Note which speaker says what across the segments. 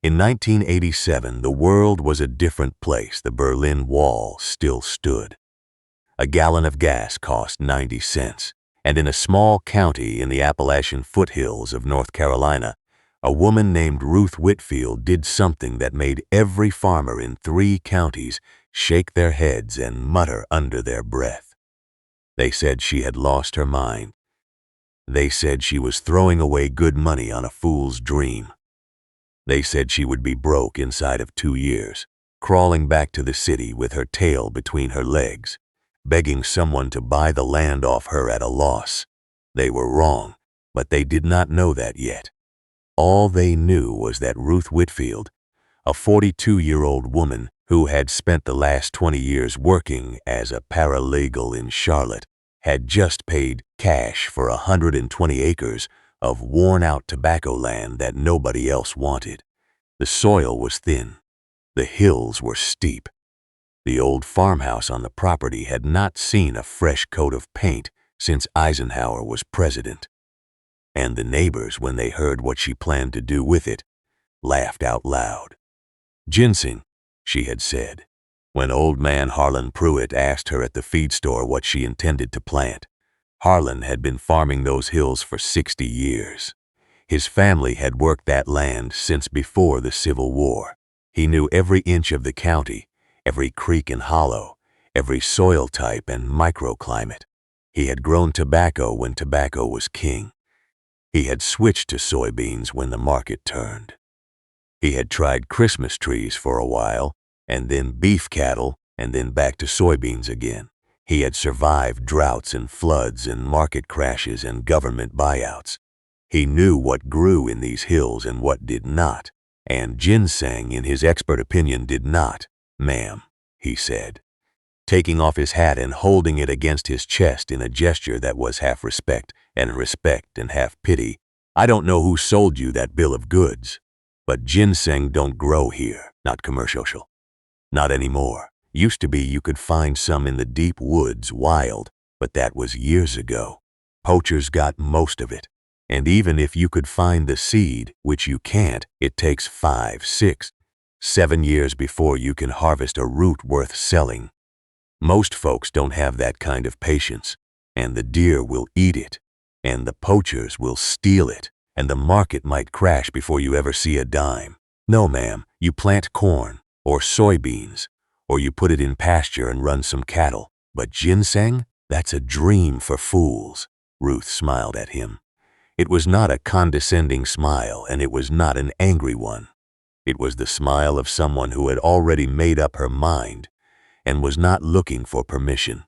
Speaker 1: In 1987, the world was a different place. The Berlin Wall still stood. A gallon of gas cost 90 cents, and in a small county in the Appalachian foothills of North Carolina, a woman named Ruth Whitfield did something that made every farmer in 3 counties shake their heads and mutter under their breath. They said she had lost her mind. They said she was throwing away good money on a fool's dream. They said she would be broke inside of 2 years, crawling back to the city with her tail between her legs, begging someone to buy the land off her at a loss. They were wrong, but they did not know that yet. All they knew was that Ruth Whitfield, a 42-year-old woman who had spent the last 20 years working as a paralegal in Charlotte, had just paid cash for 120 acres of worn-out tobacco land that nobody else wanted. The soil was thin. The hills were steep. The old farmhouse on the property had not seen a fresh coat of paint since Eisenhower was president. And the neighbors, when they heard what she planned to do with it, laughed out loud. Ginseng, she had said, when old man Harlan Pruitt asked her at the feed store what she intended to plant. Harlan had been farming those hills for 60 years. His family had worked that land since before the Civil War. He knew every inch of the county, every creek and hollow, every soil type and microclimate. He had grown tobacco when tobacco was king. He had switched to soybeans when the market turned. He had tried Christmas trees for a while, and then beef cattle, and then back to soybeans again. He had survived droughts and floods and market crashes and government buyouts. He knew what grew in these hills and what did not, and ginseng, in his expert opinion, did not. "Ma'am," he said, taking off his hat and holding it against his chest in a gesture that was half respect and half pity. "I don't know who sold you that bill of goods, but ginseng don't grow here, not commercial. Not anymore. Used to be you could find some in the deep woods wild, but that was years ago. Poachers got most of it. And even if you could find the seed, which you can't, it takes 5, 6, 7 years before you can harvest a root worth selling. Most folks don't have that kind of patience, and the deer will eat it, and the poachers will steal it, and the market might crash before you ever see a dime. No, ma'am, you plant corn, or soybeans, or you put it in pasture and run some cattle. But ginseng? That's a dream for fools." Ruth smiled at him. It was not a condescending smile, and it was not an angry one. It was the smile of someone who had already made up her mind and was not looking for permission.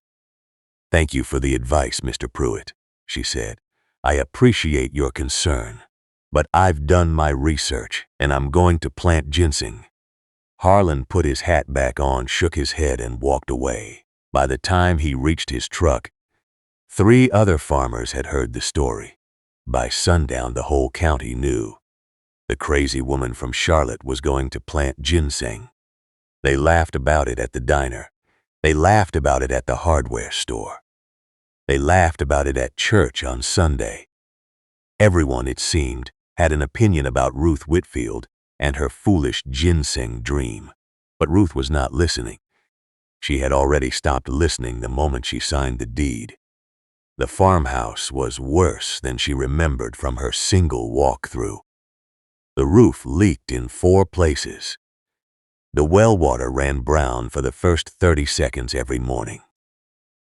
Speaker 1: "Thank you for the advice, Mr. Pruitt," she said. "I appreciate your concern, but I've done my research, and I'm going to plant ginseng." Harlan put his hat back on, shook his head, and walked away. By the time he reached his truck, 3 other farmers had heard the story. By sundown, the whole county knew. The crazy woman from Charlotte was going to plant ginseng. They laughed about it at the diner. They laughed about it at the hardware store. They laughed about it at church on Sunday. Everyone, it seemed, had an opinion about Ruth Whitfield and her foolish ginseng dream. But Ruth was not listening. She had already stopped listening the moment she signed the deed. The farmhouse was worse than she remembered from her single walk-through. The roof leaked in 4 places. The well water ran brown for the first 30 seconds every morning.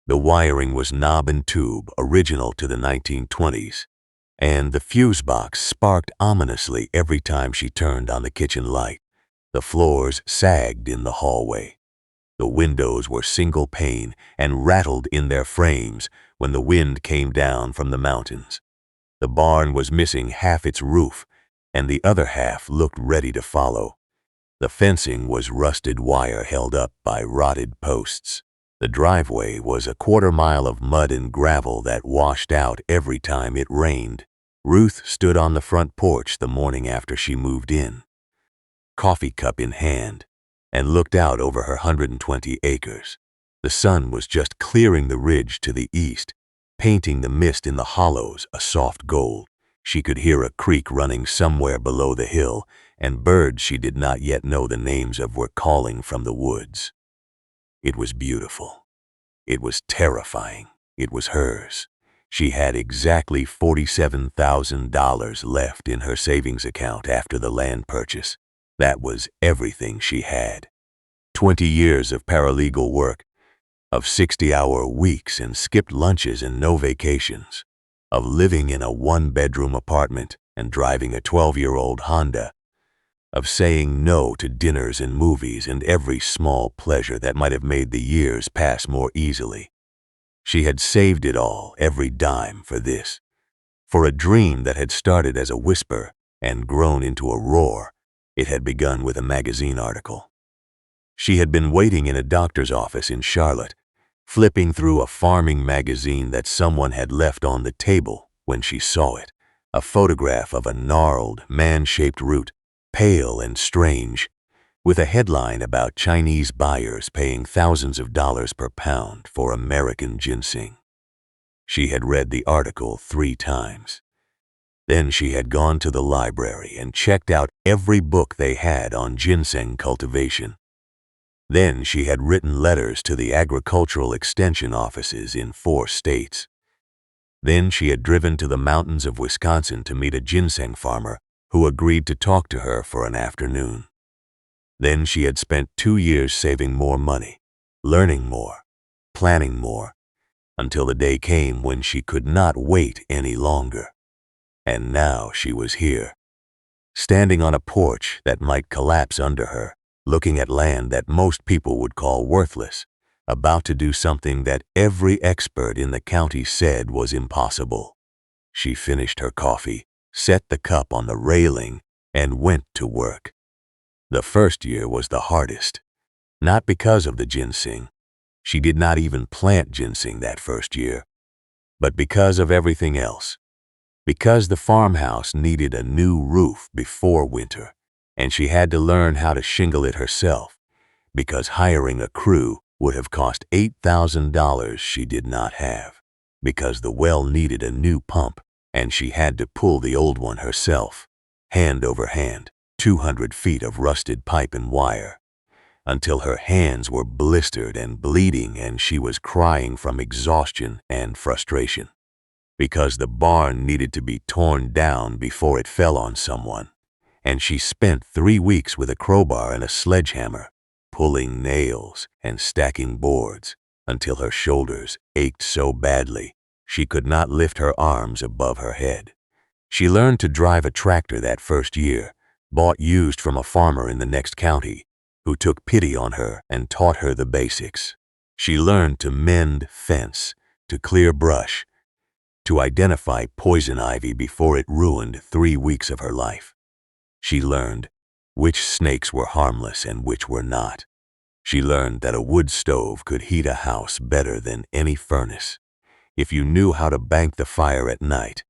Speaker 1: The wiring was knob and tube, original to the 1920s. And the fuse box sparked ominously every time she turned on the kitchen light. The floors sagged in the hallway. The windows were single pane and rattled in their frames when the wind came down from the mountains. The barn was missing half its roof, and the other half looked ready to follow. The fencing was rusted wire held up by rotted posts. The driveway was a 1/4 mile of mud and gravel that washed out every time it rained. Ruth stood on the front porch the morning after she moved in, coffee cup in hand, and looked out over her 120 acres. The sun was just clearing the ridge to the east, painting the mist in the hollows a soft gold. She could hear a creek running somewhere below the hill, and birds she did not yet know the names of were calling from the woods. It was beautiful. It was terrifying. It was hers. She had exactly $47,000 left in her savings account after the land purchase. That was everything she had. 20 years of paralegal work, of 60-hour weeks and skipped lunches and no vacations, of living in a one-bedroom apartment and driving a 12-year-old Honda, of saying no to dinners and movies and every small pleasure that might have made the years pass more easily. She had saved it all, every dime, for this, for a dream that had started as a whisper and grown into a roar. It had begun with a magazine article. She had been waiting in a doctor's office in Charlotte, flipping through a farming magazine that someone had left on the table when she saw it, a photograph of a gnarled, man-shaped root, pale and strange, with a headline about Chinese buyers paying thousands of dollars per pound for American ginseng. She had read the article 3 times. Then she had gone to the library and checked out every book they had on ginseng cultivation. Then she had written letters to the agricultural extension offices in 4 states. Then she had driven to the mountains of Wisconsin to meet a ginseng farmer who agreed to talk to her for an afternoon. Then she had spent 2 years saving more money, learning more, planning more, until the day came when she could not wait any longer. And now she was here, standing on a porch that might collapse under her, looking at land that most people would call worthless, about to do something that every expert in the county said was impossible. She finished her coffee, set the cup on the railing, and went to work. The first year was the hardest, not because of the ginseng. She did not even plant ginseng that first year, but because of everything else. Because the farmhouse needed a new roof before winter, and she had to learn how to shingle it herself, because hiring a crew would have cost $8,000 she did not have, because the well needed a new pump, and she had to pull the old one herself, hand over hand, 200 feet of rusted pipe and wire, until her hands were blistered and bleeding and she was crying from exhaustion and frustration, because the barn needed to be torn down before it fell on someone, and she spent 3 weeks with a crowbar and a sledgehammer, pulling nails and stacking boards until her shoulders ached so badly she could not lift her arms above her head. She learned to drive a tractor that first year, bought used from a farmer in the next county, who took pity on her and taught her the basics. She learned to mend fence, to clear brush, to identify poison ivy before it ruined 3 weeks of her life. She learned which snakes were harmless and which were not. She learned that a wood stove could heat a house better than any furnace, if you knew how to bank the fire at night.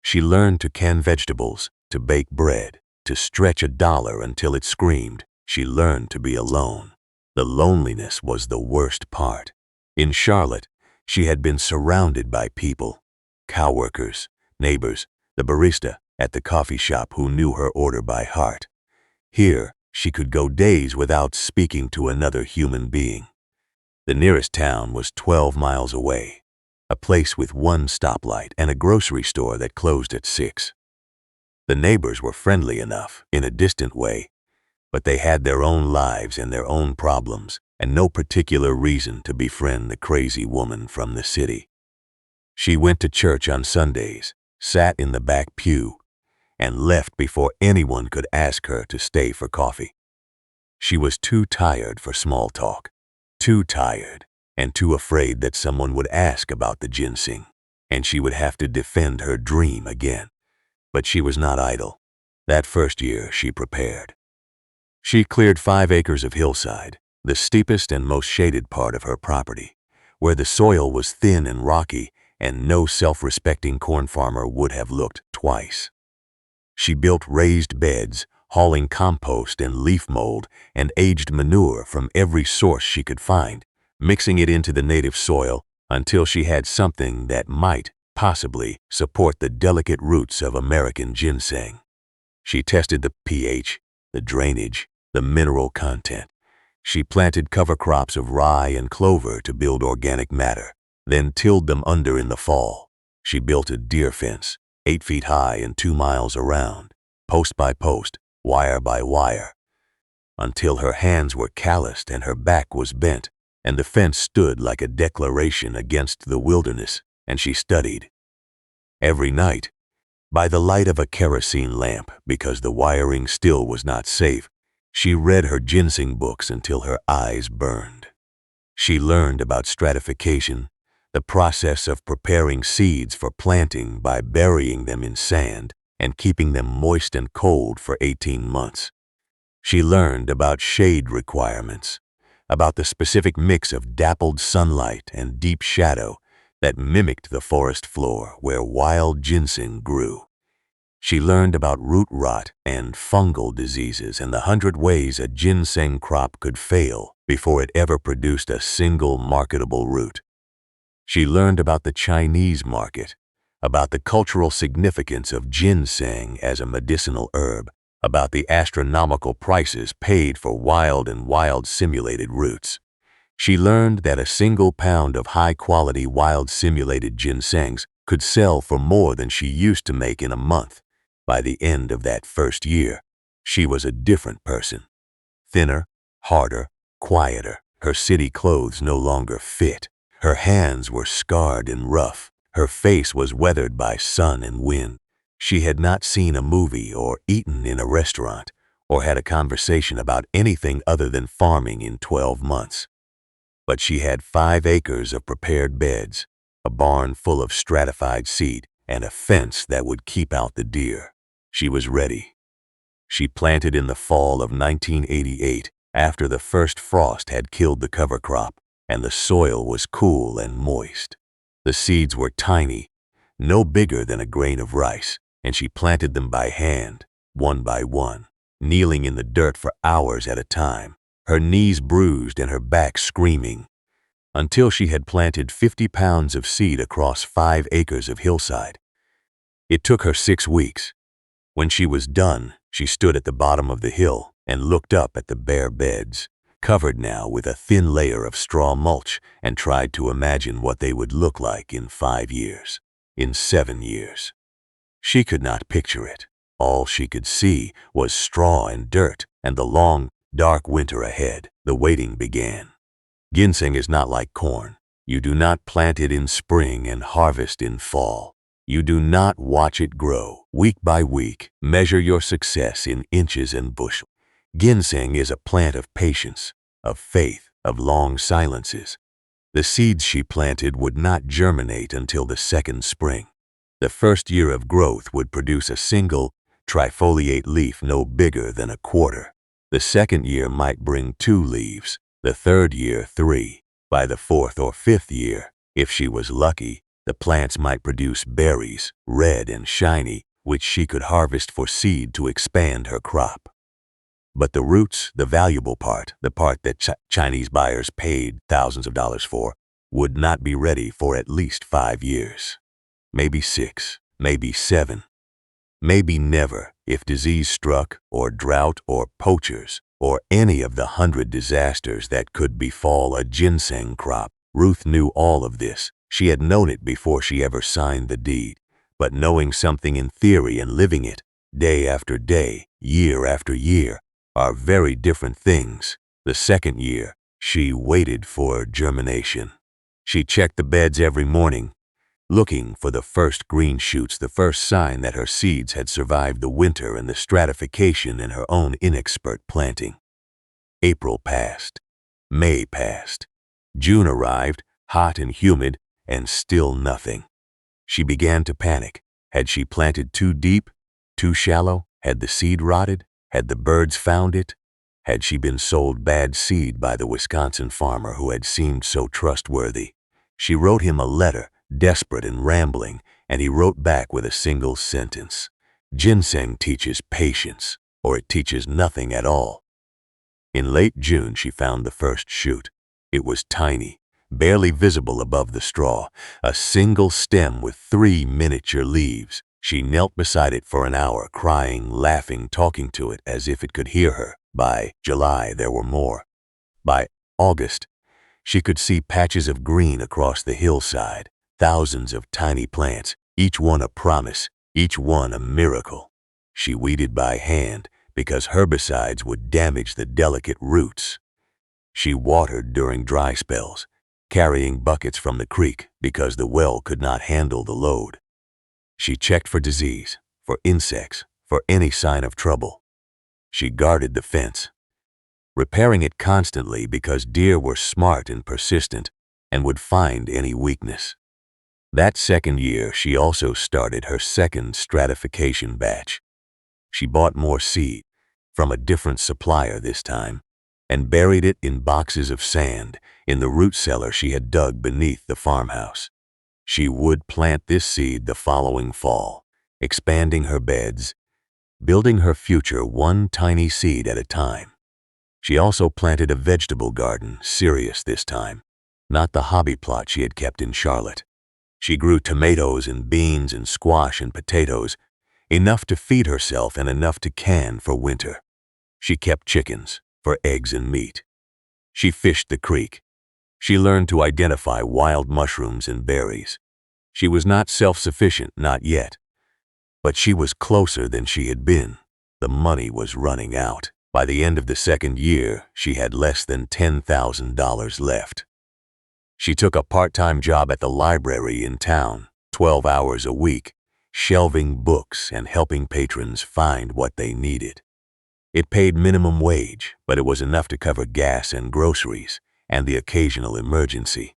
Speaker 1: She learned to can vegetables, to bake bread, to stretch a dollar until it screamed. She learned to be alone. The loneliness was the worst part. In Charlotte, she had been surrounded by people, cowworkers, neighbors, the barista at the coffee shop who knew her order by heart. Here, she could go days without speaking to another human being. The nearest town was 12 miles away, a place with 1 stoplight and a grocery store that closed at 6. The neighbors were friendly enough, in a distant way, but they had their own lives and their own problems, and no particular reason to befriend the crazy woman from the city. She went to church on Sundays, sat in the back pew, and left before anyone could ask her to stay for coffee. She was too tired for small talk, too tired and too afraid that someone would ask about the ginseng, and she would have to defend her dream again. But she was not idle. That first year she prepared. She cleared 5 acres of hillside, the steepest and most shaded part of her property, where the soil was thin and rocky and no self-respecting corn farmer would have looked twice. She built raised beds, hauling compost and leaf mold and aged manure from every source she could find, mixing it into the native soil until she had something that might possibly support the delicate roots of American ginseng. She tested the pH, the drainage, the mineral content. She planted cover crops of rye and clover to build organic matter, then tilled them under in the fall. She built a deer fence, 8 feet high and 2 miles around, post by post, wire by wire, until her hands were calloused and her back was bent, and the fence stood like a declaration against the wilderness, and she studied. Every night, by the light of a kerosene lamp, because the wiring still was not safe, she read her ginseng books until her eyes burned. She learned about stratification, the process of preparing seeds for planting by burying them in sand and keeping them moist and cold for 18 months. She learned about shade requirements, about the specific mix of dappled sunlight and deep shadow that mimicked the forest floor where wild ginseng grew. She learned about root rot and fungal diseases and the 100 ways a ginseng crop could fail before it ever produced a single marketable root. She learned about the Chinese market, about the cultural significance of ginseng as a medicinal herb, about the astronomical prices paid for wild and wild simulated roots. She learned that a single pound of high-quality wild simulated ginsengs could sell for more than she used to make in a month. By the end of that first year, she was a different person. Thinner, harder, quieter. Her city clothes no longer fit. Her hands were scarred and rough. Her face was weathered by sun and wind. She had not seen a movie or eaten in a restaurant or had a conversation about anything other than farming in 12 months. But she had 5 acres of prepared beds, a barn full of stratified seed, and a fence that would keep out the deer. She was ready. She planted in the fall of 1988 after the first frost had killed the cover crop, and the soil was cool and moist. The seeds were tiny, no bigger than a grain of rice, and she planted them by hand, one by one, kneeling in the dirt for hours at a time, her knees bruised and her back screaming, until she had planted 50 pounds of seed across 5 acres of hillside. It took her 6 weeks. When she was done, she stood at the bottom of the hill and looked up at the bare beds, covered now with a thin layer of straw mulch, and tried to imagine what they would look like in 5 years, in 7 years. She could not picture it. All she could see was straw and dirt and the long, dark winter ahead. The waiting began. Ginseng is not like corn. You do not plant it in spring and harvest in fall. You do not watch it grow week by week. Measure your success in inches and bushels. Ginseng is a plant of patience, of faith, of long silences. The seeds she planted would not germinate until the second spring. The first year of growth would produce a single, trifoliate leaf no bigger than a quarter. The second year might bring 2 leaves, the third year 3. By the 4th or 5th year, if she was lucky, the plants might produce berries, red and shiny, which she could harvest for seed to expand her crop. But the roots, the valuable part, the part that Chinese buyers paid thousands of dollars for, would not be ready for at least 5 years. Maybe 6, maybe 7. Maybe never if disease struck, or drought, or poachers, or any of the 100 disasters that could befall a ginseng crop. Ruth knew all of this. She had known it before she ever signed the deed. But knowing something in theory and living it, day after day, year after year, are very different things. The second year, she waited for germination. She checked the beds every morning, looking for the first green shoots, the first sign that her seeds had survived the winter and the stratification in her own inexpert planting. April passed. May passed. June arrived, hot and humid, and still nothing. She began to panic. Had she planted too deep, too shallow? Had the seed rotted? Had the birds found it? Had she been sold bad seed by the Wisconsin farmer who had seemed so trustworthy? She wrote him a letter, desperate and rambling, and he wrote back with a single sentence. Ginseng teaches patience, or it teaches nothing at all. In late June, she found the first shoot. It was tiny, barely visible above the straw, a single stem with 3 miniature leaves. She knelt beside it for an hour, crying, laughing, talking to it as if it could hear her. By July, there were more. By August, she could see patches of green across the hillside, thousands of tiny plants, each one a promise, each one a miracle. She weeded by hand because herbicides would damage the delicate roots. She watered during dry spells, carrying buckets from the creek because the well could not handle the load. She checked for disease, for insects, for any sign of trouble. She guarded the fence, repairing it constantly because deer were smart and persistent and would find any weakness. That second year, she also started her second stratification batch. She bought more seed, from a different supplier this time, and buried it in boxes of sand in the root cellar she had dug beneath the farmhouse. She would plant this seed the following fall, expanding her beds, building her future one tiny seed at a time. She also planted a vegetable garden, serious this time, not the hobby plot she had kept in Charlotte. She grew tomatoes and beans and squash and potatoes, enough to feed herself and enough to can for winter. She kept chickens for eggs and meat. She fished the creek. She learned to identify wild mushrooms and berries. She was not self-sufficient, not yet. But she was closer than she had been. The money was running out. By the end of the second year, she had less than $10,000 left. She took a part-time job at the library in town, 12 hours a week, shelving books and helping patrons find what they needed. It paid minimum wage, but it was enough to cover gas and groceries and the occasional emergency.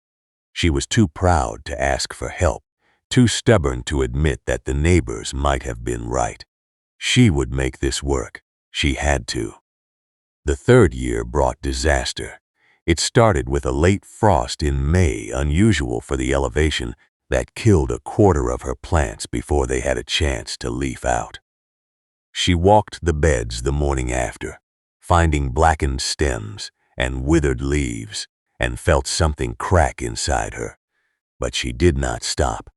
Speaker 1: She was too proud to ask for help, too stubborn to admit that the neighbors might have been right. She would make this work. She had to. The third year brought disaster. It started with a late frost in May, unusual for the elevation, that killed a quarter of her plants before they had a chance to leaf out. She walked the beds the morning after, finding blackened stems and withered leaves, and felt something crack inside her. But she did not stop.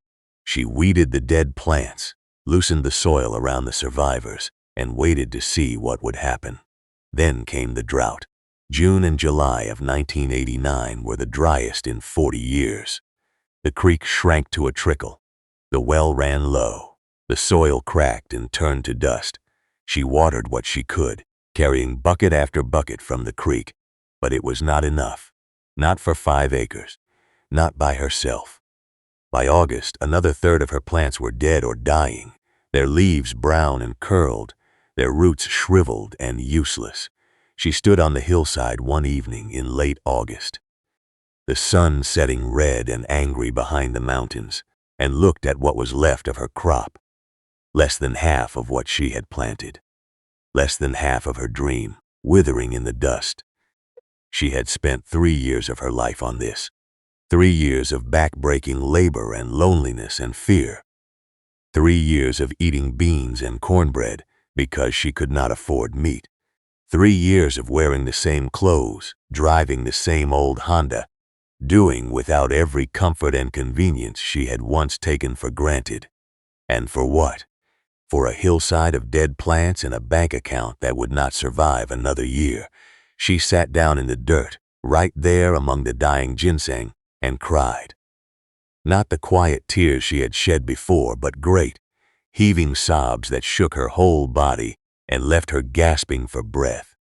Speaker 1: She weeded the dead plants, loosened the soil around the survivors, and waited to see what would happen. Then came the drought. June and July of 1989 were the driest in 40 years. The creek shrank to a trickle. The well ran low. The soil cracked and turned to dust. She watered what she could, carrying bucket after bucket from the creek, but it was not enough. Not for 5 acres. Not by herself. By August, another third of her plants were dead or dying, their leaves brown and curled, their roots shriveled and useless. She stood on the hillside one evening in late August, the sun setting red and angry behind the mountains, and looked at what was left of her crop. Less than half of what she had planted. Less than half of her dream, withering in the dust. She had spent 3 years of her life on this. 3 years of back-breaking labor and loneliness and fear. 3 years of eating beans and cornbread because she could not afford meat. 3 years of wearing the same clothes, driving the same old Honda, doing without every comfort and convenience she had once taken for granted. And for what? For a hillside of dead plants and a bank account that would not survive another year. She sat down in the dirt, right there among the dying ginseng, and cried. Not the quiet tears she had shed before, but great, heaving sobs that shook her whole body and left her gasping for breath.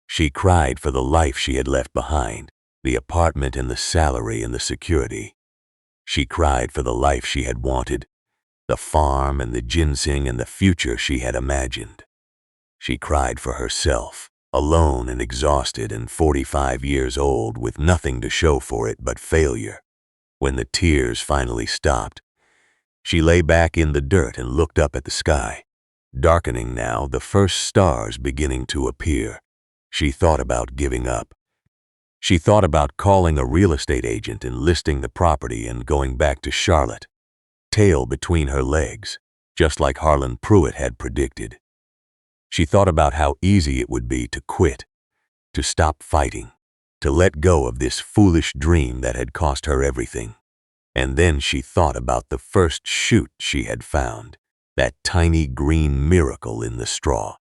Speaker 1: She cried for the life she had left behind, the apartment and the salary and the security. She cried for the life she had wanted, the farm and the ginseng and the future she had imagined. She cried for herself, alone and exhausted and 45 years old with nothing to show for it but failure. When the tears finally stopped, she lay back in the dirt and looked up at the sky. Darkening now, the first stars beginning to appear. She thought about giving up. She thought about calling a real estate agent and listing the property and going back to Charlotte, tail between her legs, just like Harlan Pruitt had predicted. She thought about how easy it would be to quit, to stop fighting, to let go of this foolish dream that had cost her everything. And then she thought about the first shoot she had found, that tiny green miracle in the straw.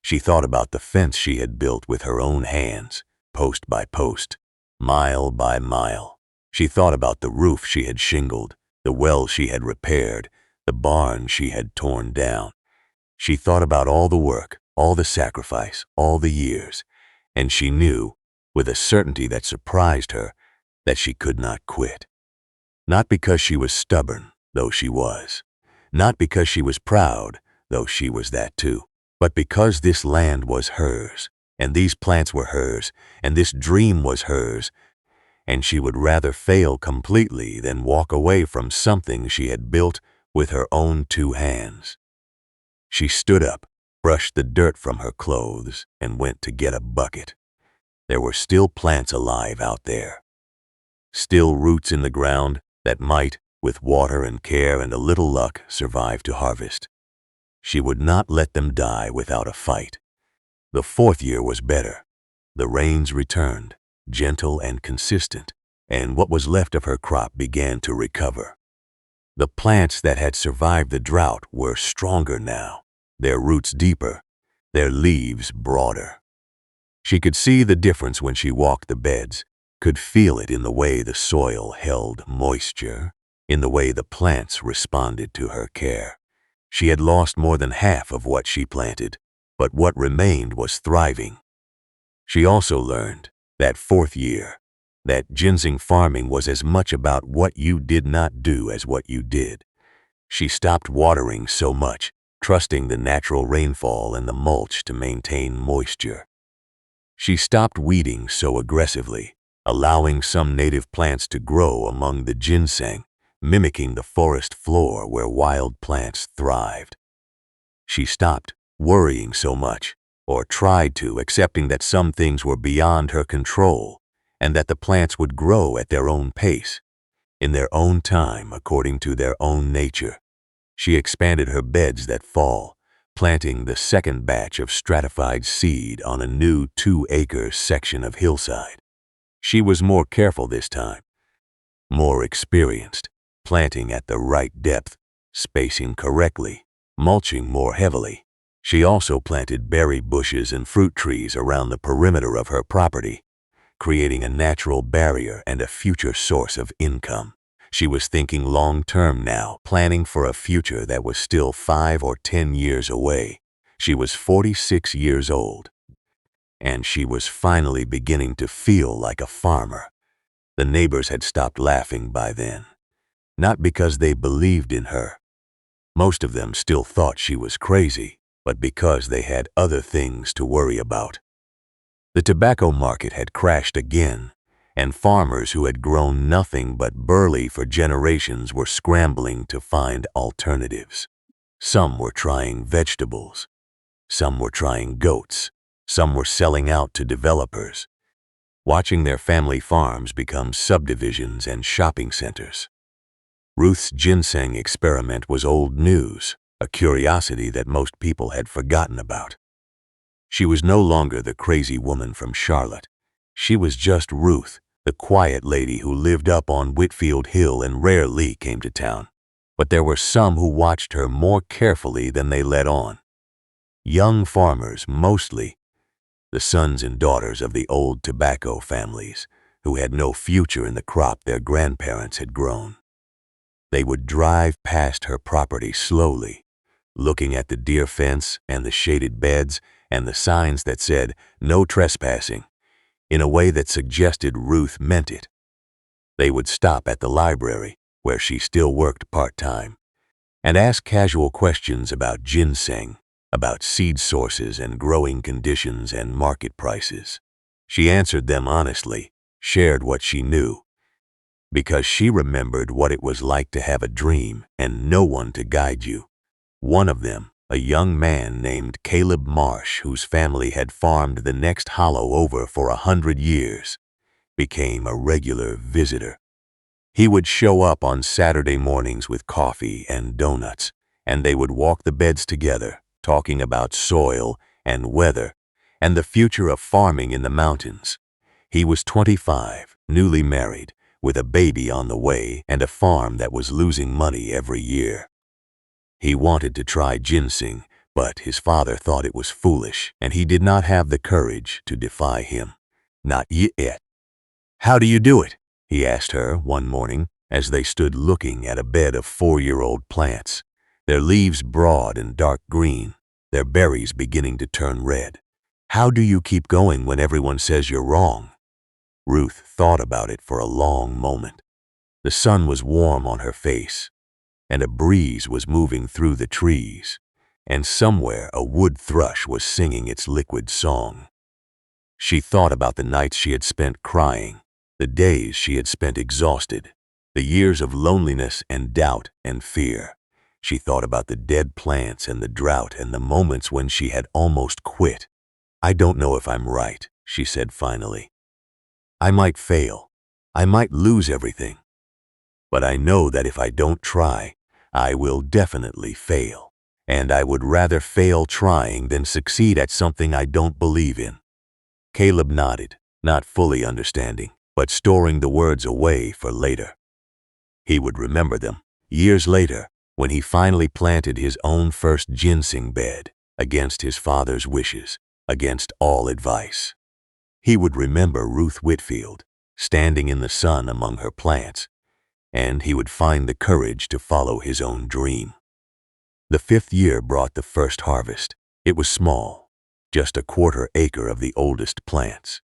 Speaker 1: She thought about the fence she had built with her own hands, post by post, mile by mile. She thought about the roof she had shingled, the well she had repaired, the barn she had torn down. She thought about all the work, all the sacrifice, all the years, and she knew, with a certainty that surprised her, that she could not quit. Not because she was stubborn, though she was. Not because she was proud, though she was that too. But because this land was hers, and these plants were hers, and this dream was hers, and she would rather fail completely than walk away from something she had built with her own 2 hands. She stood up, brushed the dirt from her clothes, and went to get a bucket. There were still plants alive out there. Still roots in the ground that might, with water and care and a little luck, survive to harvest. She would not let them die without a fight. The 4th year was better. The rains returned, gentle and consistent, and what was left of her crop began to recover. The plants that had survived the drought were stronger now, their roots deeper, their leaves broader. She could see the difference when she walked the beds, could feel it in the way the soil held moisture, in the way the plants responded to her care. She had lost more than half of what she planted, but what remained was thriving. She also learned, that 4th year, that ginseng farming was as much about what you did not do as what you did. She stopped watering so much, trusting the natural rainfall and the mulch to maintain moisture. She stopped weeding so aggressively, allowing some native plants to grow among the ginseng, mimicking the forest floor where wild plants thrived. She stopped worrying so much, or tried to, accepting that some things were beyond her control, and that the plants would grow at their own pace, in their own time, according to their own nature. She expanded her beds that fall, planting the 2nd batch of stratified seed on a new 2-acre section of hillside. She was more careful this time, more experienced, planting at the right depth, spacing correctly, mulching more heavily. She also planted berry bushes and fruit trees around the perimeter of her property, creating a natural barrier and a future source of income. She was thinking long-term now, planning for a future that was still 5 or 10 years away. She was 46 years old, and she was finally beginning to feel like a farmer. The neighbors had stopped laughing by then, not because they believed in her. Most of them still thought she was crazy, but because they had other things to worry about. The tobacco market had crashed again, and farmers who had grown nothing but burley for generations were scrambling to find alternatives. Some were trying vegetables. Some were trying goats. Some were selling out to developers, watching their family farms become subdivisions and shopping centers. Ruth's ginseng experiment was old news, a curiosity that most people had forgotten about. She was no longer the crazy woman from Charlotte. She was just Ruth, the quiet lady who lived up on Whitfield Hill and rarely came to town. But there were some who watched her more carefully than they let on. Young farmers, mostly, the sons and daughters of the old tobacco families, who had no future in the crop their grandparents had grown. They would drive past her property slowly, looking at the deer fence and the shaded beds and the signs that said, "No trespassing," in a way that suggested Ruth meant it. They would stop at the library, where she still worked part-time, and ask casual questions about ginseng, about seed sources and growing conditions and market prices. She answered them honestly, shared what she knew, because she remembered what it was like to have a dream and no one to guide you. One of them, a young man named Caleb Marsh, whose family had farmed the next hollow over for 100 years, became a regular visitor. He would show up on Saturday mornings with coffee and donuts, and they would walk the beds together, talking about soil and weather and the future of farming in the mountains. He was 25, newly married, with a baby on the way and a farm that was losing money every year. He wanted to try ginseng, but his father thought it was foolish, and he did not have the courage to defy him. Not yet. "How do you do it?" he asked her one morning as they stood looking at a bed of 4-year-old plants, their leaves broad and dark green, their berries beginning to turn red. "How do you keep going when everyone says you're wrong?" Ruth thought about it for a long moment. The sun was warm on her face, and a breeze was moving through the trees, and somewhere a wood thrush was singing its liquid song. She thought about the nights she had spent crying, the days she had spent exhausted, the years of loneliness and doubt and fear. She thought about the dead plants and the drought and the moments when she had almost quit. "I don't know if I'm right," she said finally. "I might fail. I might lose everything. But I know that if I don't try, I will definitely fail. And I would rather fail trying than succeed at something I don't believe in." Caleb nodded, not fully understanding, but storing the words away for later. He would remember them, years later, when he finally planted his own first ginseng bed, against his father's wishes, against all advice. He would remember Ruth Whitfield, standing in the sun among her plants, and he would find the courage to follow his own dream. The 5th year brought the first harvest. It was small, just a 1/4 acre of the oldest plants,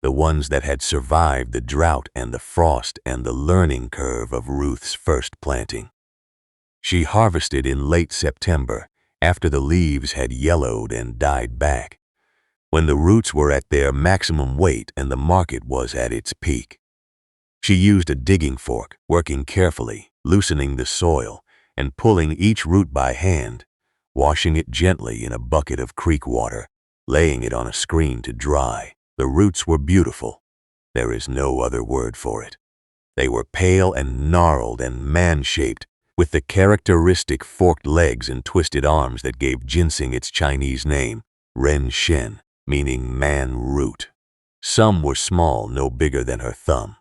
Speaker 1: the ones that had survived the drought and the frost and the learning curve of Ruth's first planting. She harvested in late September, after the leaves had yellowed and died back, when the roots were at their maximum weight and the market was at its peak. She used a digging fork, working carefully, loosening the soil, and pulling each root by hand, washing it gently in a bucket of creek water, laying it on a screen to dry. The roots were beautiful. There is no other word for it. They were pale and gnarled and man-shaped, with the characteristic forked legs and twisted arms that gave ginseng its Chinese name, Ren Shen, meaning man root. Some were small, no bigger than her thumb.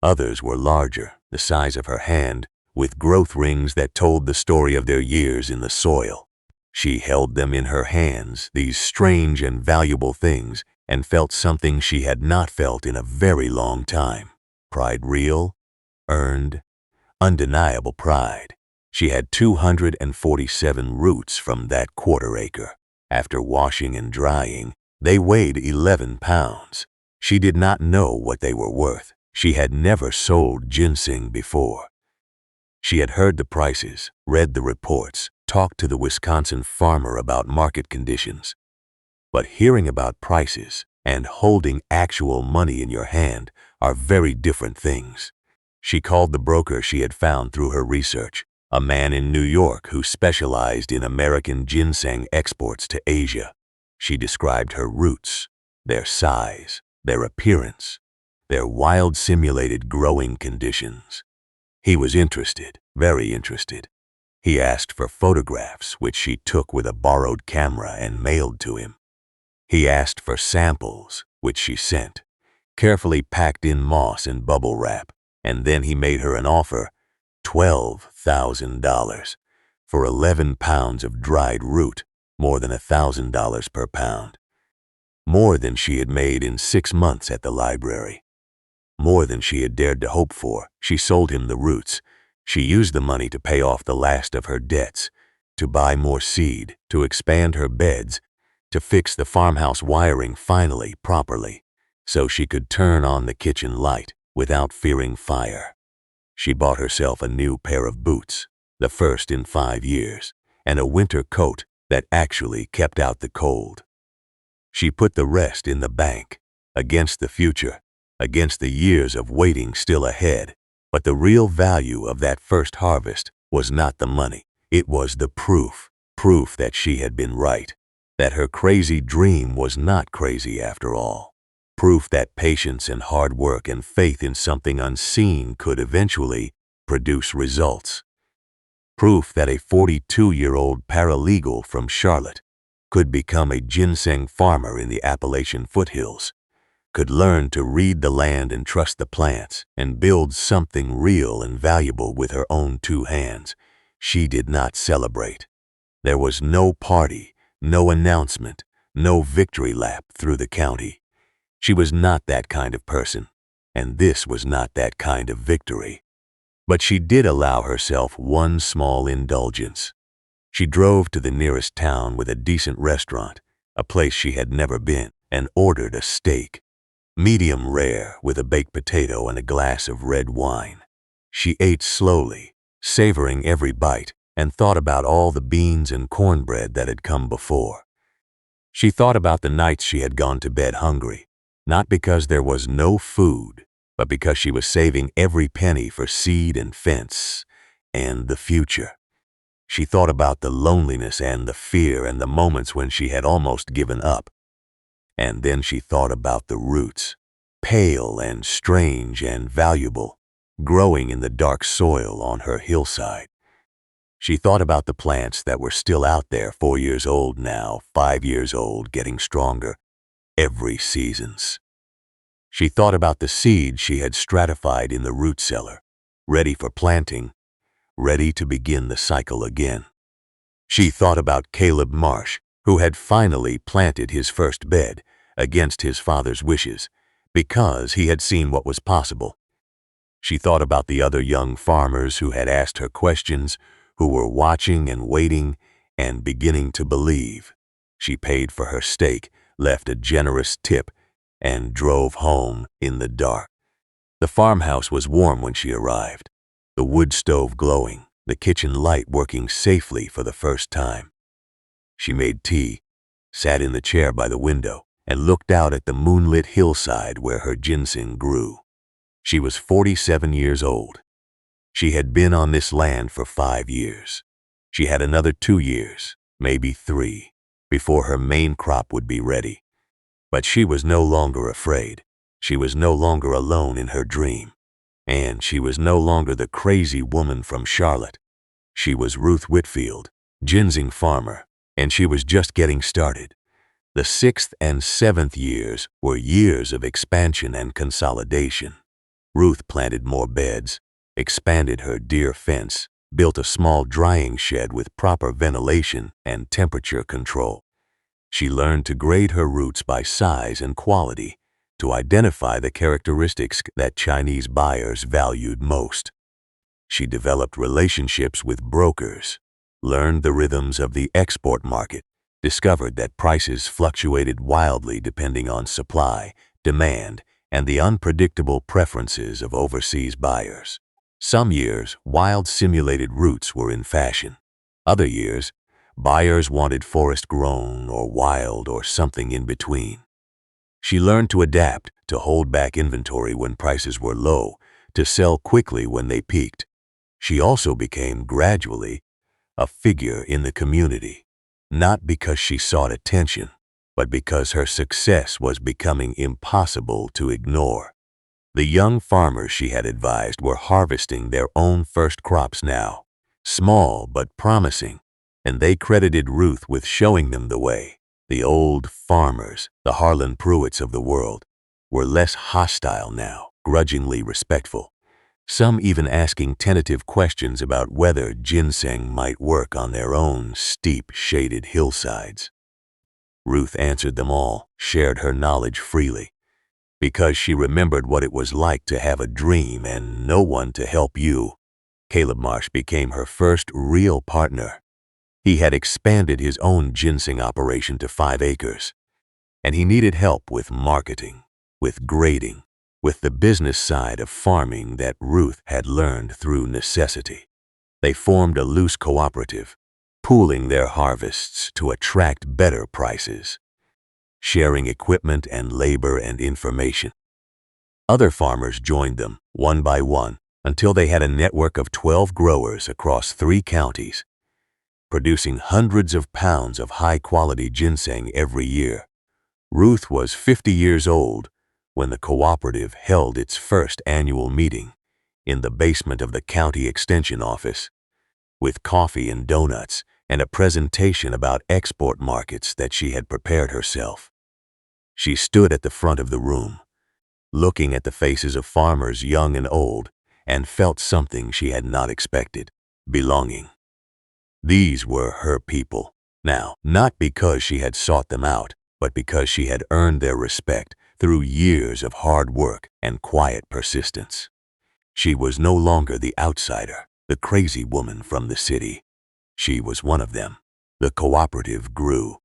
Speaker 1: Others were larger, the size of her hand, with growth rings that told the story of their years in the soil. She held them in her hands, these strange and valuable things, and felt something she had not felt in a very long time. Pride, real, earned, undeniable pride. She had 247 roots from that 1/4 acre. After washing and drying, they weighed 11 pounds. She did not know what they were worth. She had never sold ginseng before. She had heard the prices, read the reports, talked to the Wisconsin farmer about market conditions. But hearing about prices and holding actual money in your hand are very different things. She called the broker she had found through her research, a man in New York who specialized in American ginseng exports to Asia. She described her roots, their size, their appearance, their wild simulated growing conditions. He was interested, very interested. He asked for photographs, which she took with a borrowed camera and mailed to him. He asked for samples, which she sent, carefully packed in moss and bubble wrap, and then he made her an offer, $12,000, for 11 pounds of dried root, more than $1,000 per pound. More than she had made in 6 months at the library. More than she had dared to hope for. She sold him the roots. She used the money to pay off the last of her debts, to buy more seed, to expand her beds, to fix the farmhouse wiring finally, properly, so she could turn on the kitchen light without fearing fire. She bought herself a new pair of boots, the first in 5 years, and a winter coat that actually kept out the cold. She put the rest in the bank, against the future, against the years of waiting still ahead. But the real value of that first harvest was not the money. It was the proof that she had been right, that her crazy dream was not crazy after all. Proof that patience and hard work and faith in something unseen could eventually produce results. Proof that a 42-year-old paralegal from Charlotte could become a ginseng farmer in the Appalachian foothills. could learn to read the land and trust the plants and build something real and valuable with her own two hands, she did not celebrate. There was no party, no announcement, no victory lap through the county. She was not that kind of person, and this was not that kind of victory. But she did allow herself one small indulgence. She drove to the nearest town with a decent restaurant, a place she had never been, and ordered a steak. Medium rare with a baked potato and a glass of red wine. She ate slowly, savoring every bite, and thought about all the beans and cornbread that had come before. She thought about the nights she had gone to bed hungry, not because there was no food, but because she was saving every penny for seed and fence and the future. She thought about the loneliness and the fear and the moments when she had almost given up. And then she thought about the roots, pale and strange and valuable, growing in the dark soil on her hillside. She thought about the plants that were still out there, 4 years old now, 5 years old, getting stronger every seasons. She thought about the seeds she had stratified in the root cellar, ready for planting, ready to begin the cycle again. She thought about Caleb Marsh, who had finally planted his first bed against his father's wishes because he had seen what was possible. She thought about the other young farmers who had asked her questions, who were watching and waiting and beginning to believe. She paid for her steak, left a generous tip, and drove home in the dark. The farmhouse was warm when she arrived, the wood stove glowing, the kitchen light working safely for the first time. She made tea, sat in the chair by the window, and looked out at the moonlit hillside where her ginseng grew. She was 47 years old. She had been on this land for 5 years. She had another 2 years, maybe 3, before her main crop would be ready. But she was no longer afraid. She was no longer alone in her dream. And she was no longer the crazy woman from Charlotte. She was Ruth Whitfield, ginseng farmer, and she was just getting started. The 6th and 7th years were years of expansion and consolidation. Ruth planted more beds, expanded her deer fence, built a small drying shed with proper ventilation and temperature control. She learned to grade her roots by size and quality, to identify the characteristics that Chinese buyers valued most. She developed relationships with brokers, learned the rhythms of the export market, discovered that prices fluctuated wildly depending on supply, demand, and the unpredictable preferences of overseas buyers. Some years, wild simulated roots were in fashion. Other years, buyers wanted forest-grown or wild or something in between. She learned to adapt, to hold back inventory when prices were low, to sell quickly when they peaked. She also became, gradually, a figure in the community, not because she sought attention, but because her success was becoming impossible to ignore. The young farmers she had advised were harvesting their own first crops now, small but promising, and they credited Ruth with showing them the way. The old farmers, the Harlan Pruitts of the world, were less hostile now, grudgingly respectful, some even asking tentative questions about whether ginseng might work on their own steep, shaded hillsides. Ruth answered them all, shared her knowledge freely, because she remembered what it was like to have a dream and no one to help you. Caleb Marsh became her first real partner. He had expanded his own ginseng operation to 5 acres, and he needed help with marketing, with grading, with the business side of farming that Ruth had learned through necessity. They formed a loose cooperative, pooling their harvests to attract better prices, sharing equipment and labor and information. Other farmers joined them, one by one, until they had a network of 12 growers across 3 counties, producing hundreds of pounds of high-quality ginseng every year. Ruth was 50 years old when the cooperative held its first annual meeting in the basement of the county extension office, with coffee and donuts and a presentation about export markets that she had prepared herself. She stood at the front of the room, looking at the faces of farmers young and old, and felt something she had not expected: belonging. These were her people. Now, not because she had sought them out, but because she had earned their respect through years of hard work and quiet persistence. She was no longer the outsider, the crazy woman from the city. She was one of them. The cooperative grew.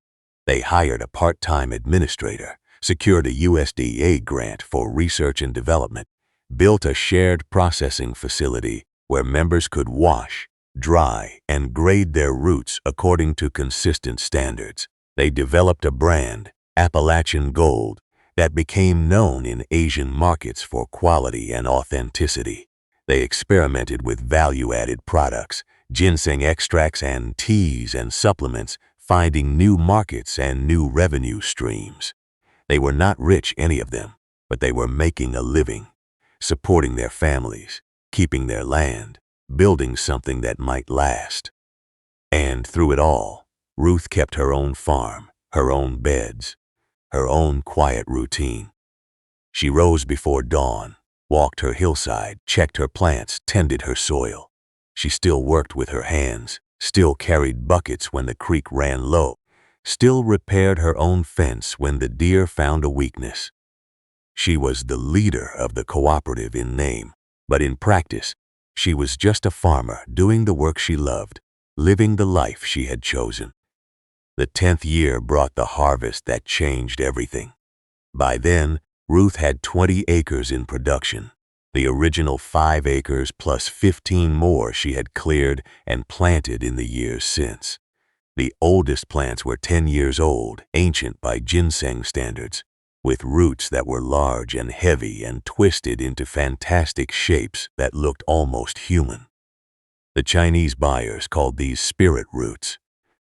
Speaker 1: They hired a part-time administrator, secured a USDA grant for research and development, built a shared processing facility where members could wash, dry, and grade their roots according to consistent standards. They developed a brand, Appalachian Gold, that became known in Asian markets for quality and authenticity. They experimented with value-added products, ginseng extracts and teas and supplements, finding new markets and new revenue streams. They were not rich, any of them, but they were making a living, supporting their families, keeping their land, building something that might last. And through it all, Ruth kept her own farm, her own beds, her own quiet routine. She rose before dawn, walked her hillside, checked her plants, tended her soil. She still worked with her hands, still carried buckets when the creek ran low, still repaired her own fence when the deer found a weakness. She was the leader of the cooperative in name, but in practice, she was just a farmer doing the work she loved, living the life she had chosen. The 10th year brought the harvest that changed everything. By then, Ruth had 20 acres in production, the original 5 acres plus 15 more she had cleared and planted in the years since. The oldest plants were 10 years old, ancient by ginseng standards, with roots that were large and heavy and twisted into fantastic shapes that looked almost human. The Chinese buyers called these spirit roots,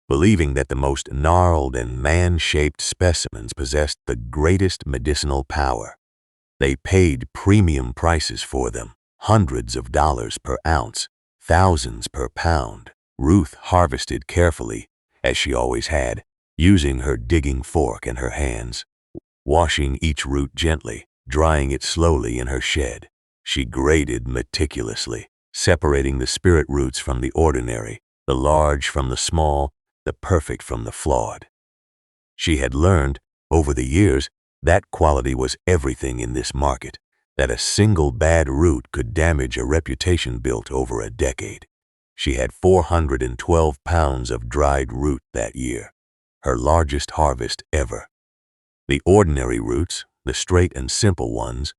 Speaker 1: believing that the most gnarled and man-shaped specimens possessed the greatest medicinal power. They paid premium prices for them, hundreds of dollars per ounce, thousands per pound. Ruth harvested carefully, as she always had, using her digging fork and her hands, washing each root gently, drying it slowly in her shed. She graded meticulously, separating the spirit roots from the ordinary, the large from the small, the perfect from the flawed. She had learned, over the years, that quality was everything in this market, that a single bad root could damage a reputation built over a decade. She had 412 pounds of dried root that year, her largest harvest ever. The ordinary roots, the straight and simple ones,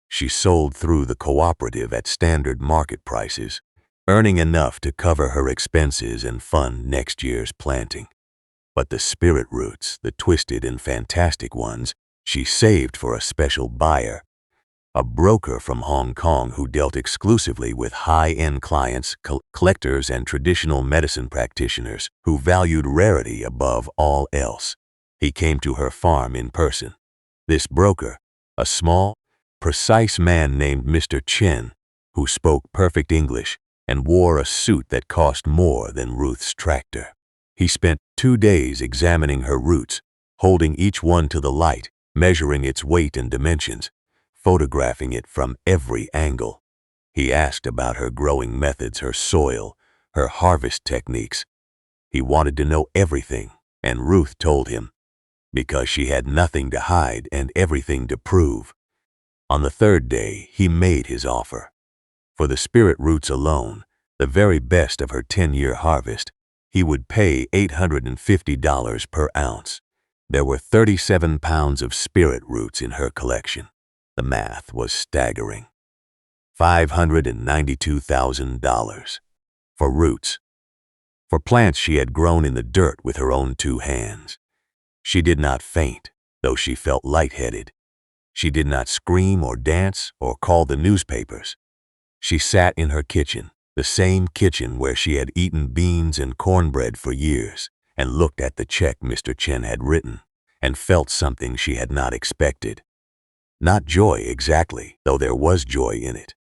Speaker 1: she sold through the cooperative at standard market prices, earning enough to cover her expenses and fund next year's planting. But the spirit roots, the twisted and fantastic ones, she saved for a special buyer, a broker from Hong Kong who dealt exclusively with high-end clients, collectors, and traditional medicine practitioners who valued rarity above all else. He came to her farm in person. This broker, a small, precise man named Mr. Chen, who spoke perfect English and wore a suit that cost more than Ruth's tractor. He spent 2 days examining her roots, holding each one to the light, measuring its weight and dimensions, photographing it from every angle. He asked about her growing methods, her soil, her harvest techniques. He wanted to know everything, and Ruth told him, because she had nothing to hide and everything to prove. On the 3rd day, he made his offer. For the spirit roots alone, the very best of her 10-year harvest, he would pay $850 per ounce. There were 37 pounds of spirit roots in her collection. The math was staggering. $592,000 for roots, for plants she had grown in the dirt with her own 2 hands. She did not faint, though she felt lightheaded. She did not scream or dance or call the newspapers. She sat in her kitchen, the same kitchen where she had eaten beans and cornbread for years, and looked at the check Mr. Chen had written, and felt something she had not expected. Not joy exactly, though there was joy in it.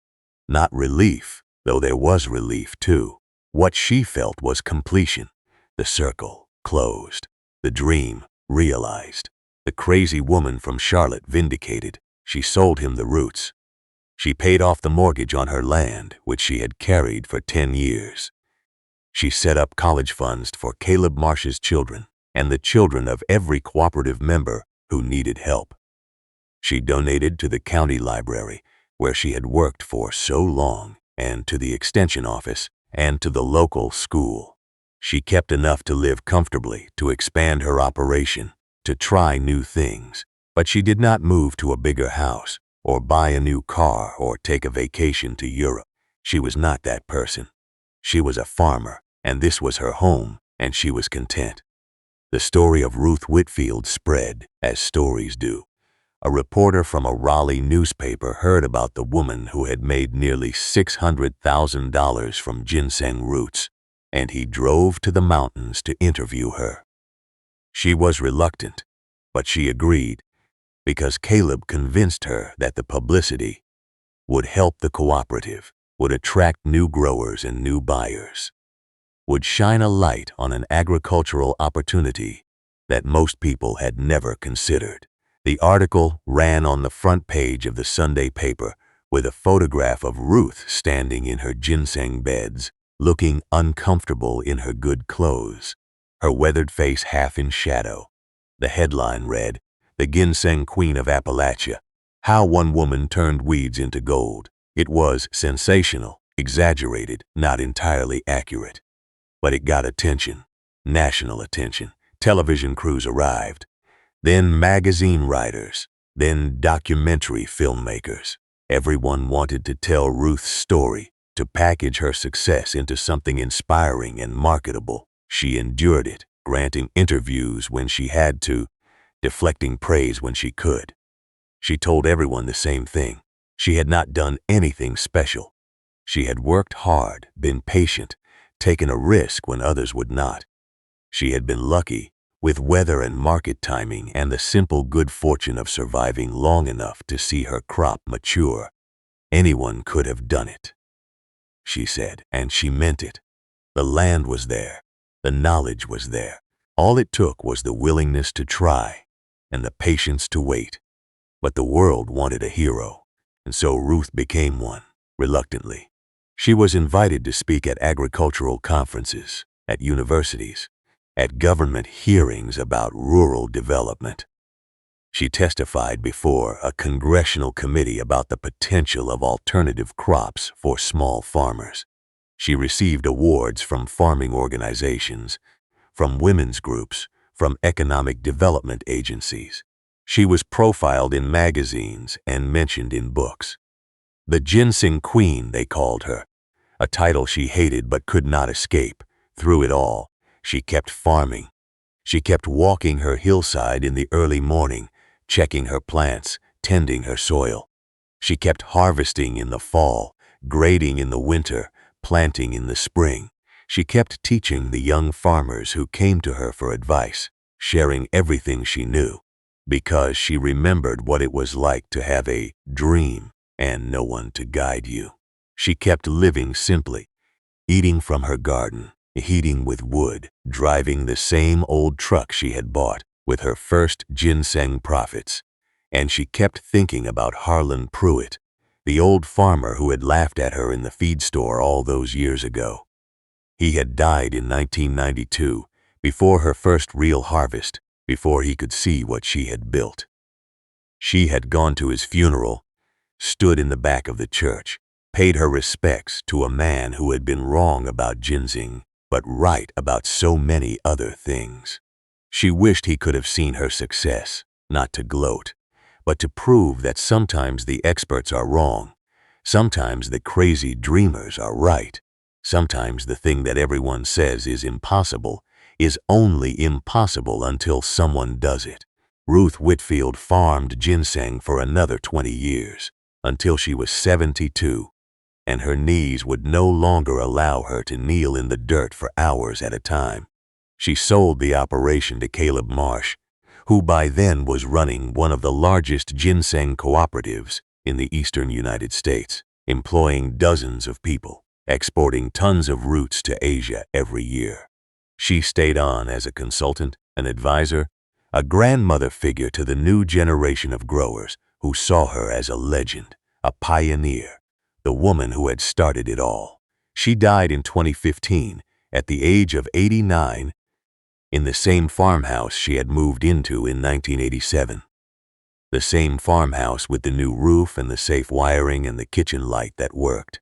Speaker 1: Not relief, though there was relief too. What she felt was completion. The circle closed. The dream realized. The crazy woman from Charlotte vindicated. She sold him the roots. She paid off the mortgage on her land, which she had carried for 10 years. She set up college funds for Caleb Marsh's children and the children of every cooperative member who needed help. She donated to the county library, where she had worked for so long, and to the extension office, and to the local school. She kept enough to live comfortably, to expand her operation, to try new things, but she did not move to a bigger house, or buy a new car, or take a vacation to Europe. She was not that person. She was a farmer, and this was her home, and she was content. The story of Ruth Whitfield spread, as stories do. A reporter from a Raleigh newspaper heard about the woman who had made nearly $600,000 from ginseng roots, and he drove to the mountains to interview her. She was reluctant, but she agreed, because Caleb convinced her that the publicity would help the cooperative, would attract new growers and new buyers, would shine a light on an agricultural opportunity that most people had never considered. The article ran on the front page of the Sunday paper with a photograph of Ruth standing in her ginseng beds, looking uncomfortable in her good clothes, her weathered face half in shadow. The headline read, "The Ginseng Queen of Appalachia, How One Woman Turned Weeds into Gold." It was sensational, exaggerated, not entirely accurate. But it got attention, national attention. Television crews arrived. Then magazine writers, then documentary filmmakers. Everyone wanted to tell Ruth's story, to package her success into something inspiring and marketable. She endured it, granting interviews when she had to, deflecting praise when she could. She told everyone the same thing. She had not done anything special. She had worked hard, been patient, taken a risk when others would not. She had been lucky, with weather and market timing and the simple good fortune of surviving long enough to see her crop mature. Anyone could have done it, she said, and she meant it. The land was there. The knowledge was there. All it took was the willingness to try and the patience to wait. But the world wanted a hero, and so Ruth became one, reluctantly. She was invited to speak at agricultural conferences, at universities, at government hearings about rural development. She testified before a congressional committee about the potential of alternative crops for small farmers. She received awards from farming organizations, from women's groups, from economic development agencies. She was profiled in magazines and mentioned in books. The Ginseng Queen, they called her, a title she hated but could not escape. Through it all, she kept farming. She kept walking her hillside in the early morning, checking her plants, tending her soil. She kept harvesting in the fall, grading in the winter, planting in the spring. She kept teaching the young farmers who came to her for advice, sharing everything she knew, because she remembered what it was like to have a dream and no one to guide you. She kept living simply, eating from her garden, heating with wood, driving the same old truck she had bought with her first ginseng profits. And she kept thinking about Harlan Pruitt, the old farmer who had laughed at her in the feed store all those years ago. He had died in 1992, before her first real harvest, before he could see what she had built. She had gone to his funeral, stood in the back of the church, paid her respects to a man who had been wrong about ginseng, but right about so many other things. She wished he could have seen her success, not to gloat, but to prove that sometimes the experts are wrong, sometimes the crazy dreamers are right, sometimes the thing that everyone says is impossible is only impossible until someone does it. Ruth Whitfield farmed ginseng for another 20 years, until she was 72, and her knees would no longer allow her to kneel in the dirt for hours at a time. She sold the operation to Caleb Marsh, who by then was running one of the largest ginseng cooperatives in the eastern United States, employing dozens of people, exporting tons of roots to Asia every year. She stayed on as a consultant, an advisor, a grandmother figure to the new generation of growers who saw her as a legend, a pioneer, the woman who had started it all. She died in 2015 at the age of 89 in the same farmhouse she had moved into in 1987. The same farmhouse with the new roof and the safe wiring and the kitchen light that worked.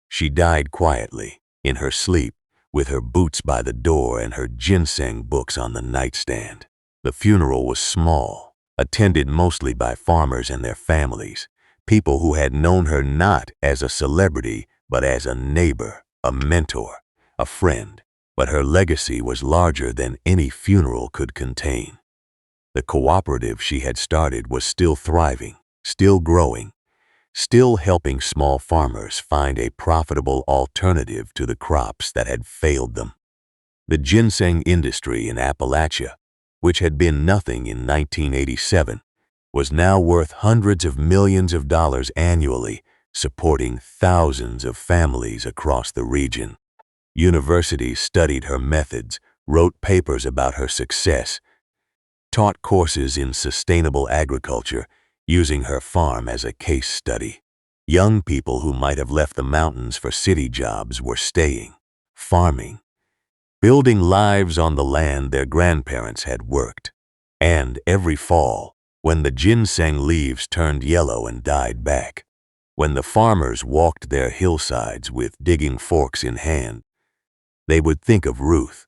Speaker 1: She died quietly, in her sleep, with her boots by the door and her ginseng books on the nightstand. The funeral was small, attended mostly by farmers and their families, people who had known her not as a celebrity, but as a neighbor, a mentor, a friend. But her legacy was larger than any funeral could contain. The cooperative she had started was still thriving, still growing, still helping small farmers find a profitable alternative to the crops that had failed them. The ginseng industry in Appalachia, which had been nothing in 1987, was now worth hundreds of millions of dollars annually, supporting thousands of families across the region. Universities studied her methods, wrote papers about her success, taught courses in sustainable agriculture, using her farm as a case study. Young people who might have left the mountains for city jobs were staying, farming, building lives on the land their grandparents had worked. And every fall, when the ginseng leaves turned yellow and died back, when the farmers walked their hillsides with digging forks in hand, they would think of Ruth.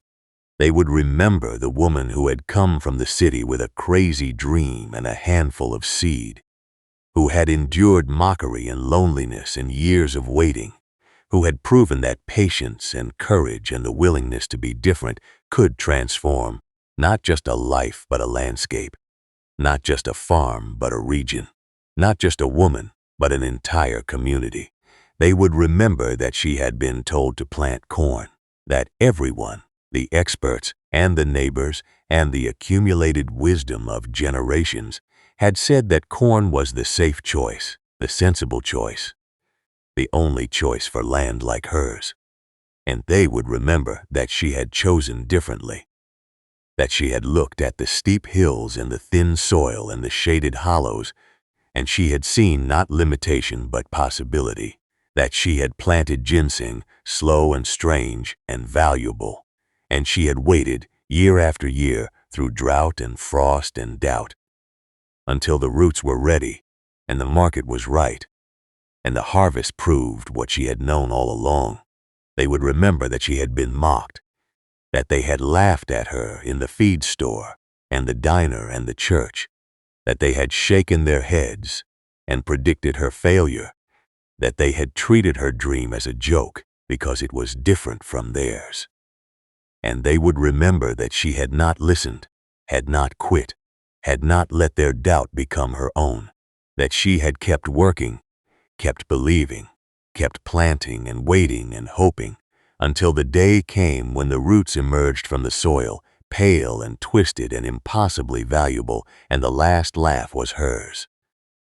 Speaker 1: They would remember the woman who had come from the city with a crazy dream and a handful of seed, who had endured mockery and loneliness and years of waiting, who had proven that patience and courage and the willingness to be different could transform not just a life but a landscape, not just a farm but a region, not just a woman but an entire community. They would remember that she had been told to plant corn, that everyone, the experts and the neighbors and the accumulated wisdom of generations, had said that corn was the safe choice, the sensible choice, the only choice for land like hers. And they would remember that she had chosen differently, that she had looked at the steep hills and the thin soil and the shaded hollows, and she had seen not limitation but possibility, that she had planted ginseng, slow and strange and valuable, and she had waited year after year through drought and frost and doubt, until the roots were ready and the market was right, and the harvest proved what she had known all along. They would remember that she had been mocked, that they had laughed at her in the feed store and the diner and the church, that they had shaken their heads and predicted her failure, that they had treated her dream as a joke because it was different from theirs. And they would remember that she had not listened, had not quit, had not let their doubt become her own, that she had kept working, kept believing, kept planting and waiting and hoping, until the day came when the roots emerged from the soil, pale and twisted and impossibly valuable, and the last laugh was hers.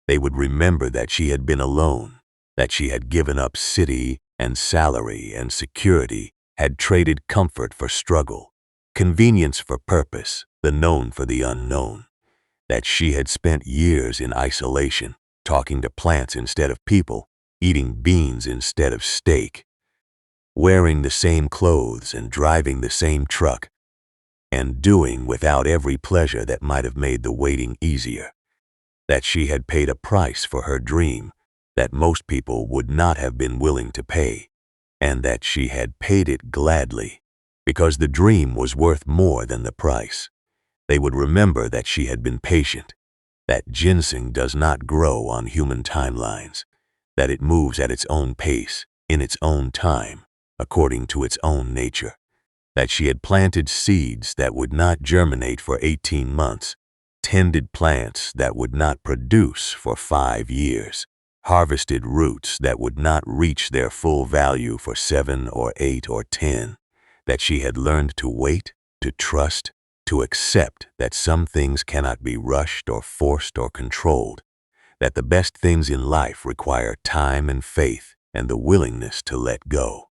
Speaker 1: They would remember that she had been alone, that she had given up city and salary and security, had traded comfort for struggle, convenience for purpose, the known for the unknown, that she had spent years in isolation, talking to plants instead of people, eating beans instead of steak, wearing the same clothes and driving the same truck, and doing without every pleasure that might have made the waiting easier, that she had paid a price for her dream that most people would not have been willing to pay, and that she had paid it gladly, because the dream was worth more than the price. They would remember that she had been patient, that ginseng does not grow on human timelines, that it moves at its own pace, in its own time, according to its own nature, that she had planted seeds that would not germinate for 18 months, tended plants that would not produce for 5 years, harvested roots that would not reach their full value for 7 or 8 or 10, that she had learned to wait, to trust, to accept that some things cannot be rushed or forced or controlled, that the best things in life require time and faith and the willingness to let go.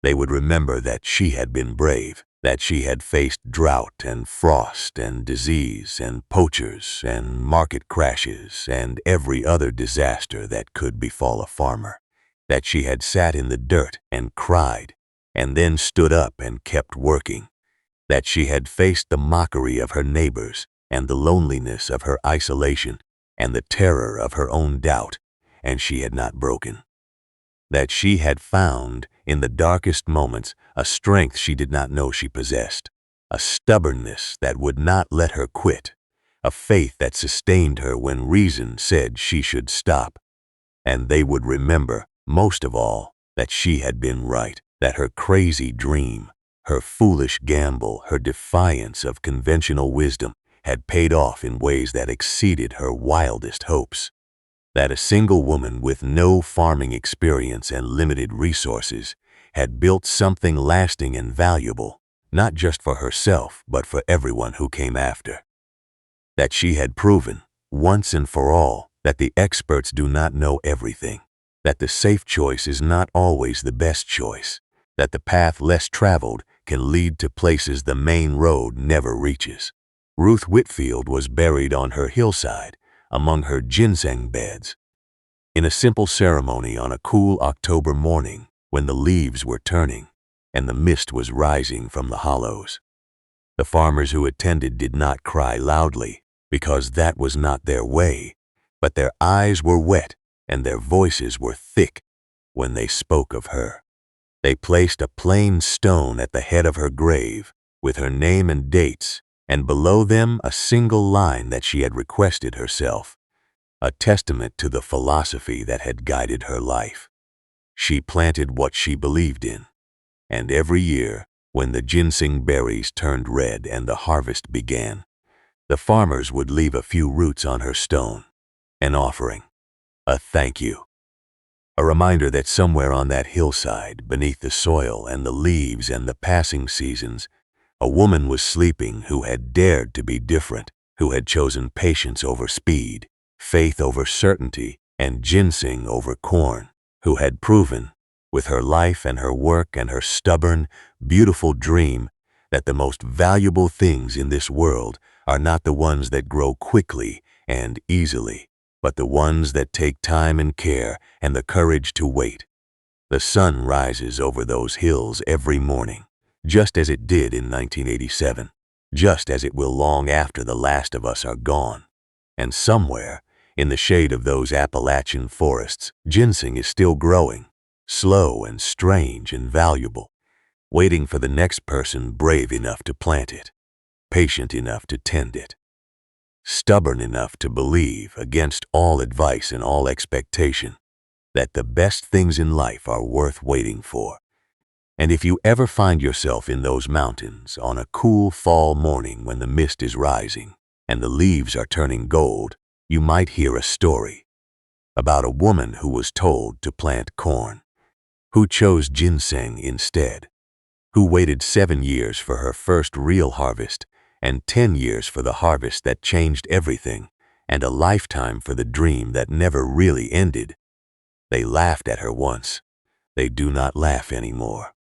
Speaker 1: They would remember that she had been brave, that she had faced drought and frost and disease and poachers and market crashes and every other disaster that could befall a farmer, that she had sat in the dirt and cried and then stood up and kept working, that she had faced the mockery of her neighbors and the loneliness of her isolation and the terror of her own doubt, and she had not broken. That she had found, in the darkest moments, a strength she did not know she possessed, a stubbornness that would not let her quit, a faith that sustained her when reason said she should stop. And they would remember, most of all, that she had been right, that her crazy dream, her foolish gamble, her defiance of conventional wisdom had paid off in ways that exceeded her wildest hopes. That a single woman with no farming experience and limited resources had built something lasting and valuable, not just for herself, but for everyone who came after. That she had proven, once and for all, that the experts do not know everything, that the safe choice is not always the best choice, that the path less traveled can lead to places the main road never reaches. Ruth Whitfield was buried on her hillside, among her ginseng beds. In a simple ceremony on a cool October morning when the leaves were turning and the mist was rising from the hollows. The farmers who attended did not cry loudly because that was not their way, but their eyes were wet and their voices were thick when they spoke of her. They placed a plain stone at the head of her grave with her name and dates, and below them a single line that she had requested herself, a testament to the philosophy that had guided her life. She planted what she believed in, and every year, when the ginseng berries turned red and the harvest began, the farmers would leave a few roots on her stone, an offering, a thank you, a reminder that somewhere on that hillside, beneath the soil and the leaves and the passing seasons, a woman was sleeping who had dared to be different, who had chosen patience over speed, faith over certainty, and ginseng over corn, who had proven, with her life and her work and her stubborn, beautiful dream, that the most valuable things in this world are not the ones that grow quickly and easily, but the ones that take time and care and the courage to wait. The sun rises over those hills every morning, just as it did in 1987, just as it will long after the last of us are gone. And somewhere, in the shade of those Appalachian forests, ginseng is still growing, slow and strange and valuable, waiting for the next person brave enough to plant it, patient enough to tend it, stubborn enough to believe, against all advice and all expectation, that the best things in life are worth waiting for. And if you ever find yourself in those mountains on a cool fall morning when the mist is rising and the leaves are turning gold, you might hear a story about a woman who was told to plant corn, who chose ginseng instead, who waited 7 years for her first real harvest and 10 years for the harvest that changed everything, and a lifetime for the dream that never really ended. They laughed at her once. They do not laugh anymore.